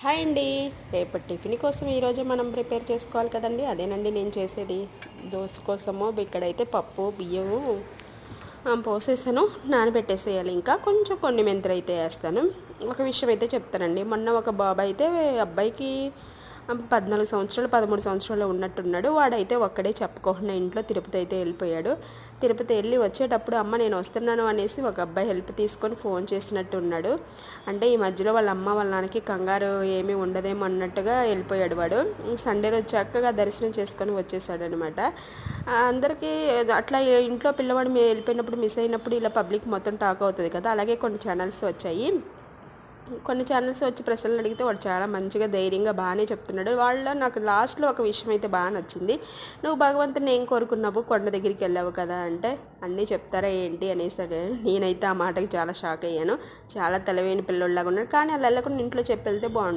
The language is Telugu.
హాయ్ అండి. రేపటి టిఫిన్ కోసం ఈరోజు మనం ప్రిపేర్ చేసుకోవాలి కదండి. అదేనండి నేను చేసేది. దోశ కోసము ఇక్కడైతే పప్పు బియ్యము పోసేసాను, నానబెట్టేసేయాలి. ఇంకా కొంచెం కొన్ని మెంతులు అయితే వేస్తాను. ఒక విషయం అయితే చెప్తానండి. మొన్న ఒక బాబు అయితే అబ్బాయికి 14 సంవత్సరాలు 13 సంవత్సరాలు ఉన్నట్టున్నాడు. వాడైతే ఒక్కడే చెప్పుకోకుండా ఇంట్లో తిరుపతి అయితే వెళ్ళిపోయాడు. తిరుపతి వెళ్ళి వచ్చేటప్పుడు అమ్మ నేను వస్తున్నాను అనేసి ఒక అబ్బాయి హెల్ప్ తీసుకొని ఫోన్ చేసినట్టు ఉన్నాడు. అంటే ఈ మధ్యలో వాళ్ళ అమ్మ వాళ్ళ నాన్నకి కంగారు ఏమీ ఉండదేమో అన్నట్టుగా వెళ్ళిపోయాడు వాడు. సండే రోజు చక్కగా దర్శనం చేసుకొని వచ్చేసాడు అనమాట. అందరికీ అట్లా ఇంట్లో పిల్లవాడు వెళ్ళిపోయినప్పుడు మిస్ అయినప్పుడు ఇలా పబ్లిక్ మొత్తం టాక్ అవుతుంది కదా. అలాగే కొన్ని ఛానల్స్ వచ్చాయి. కొన్ని ఛానల్స్ వచ్చి ప్రశ్నలు అడిగితే వాడు చాలా మంచిగా ధైర్యంగా బాగానే చెప్తున్నాడు. వాళ్ళ నాకు లాస్ట్లో ఒక విషయం అయితే బాగా నచ్చింది. నువ్వు భగవంతుని ఏం కోరుకున్నావు, కొండ దగ్గరికి వెళ్ళావు కదా అంటే అన్నీ చెప్తారా ఏంటి అనేసాడు. నేనైతే ఆ మాటకి చాలా షాక్ అయ్యాను. చాలా తెలివైన పిల్లోళ్ళలాగా ఉన్నాడు. కానీ అలా వెళ్ళకుండా ఇంట్లో చెప్పి వెళ్తే బాగుండేది.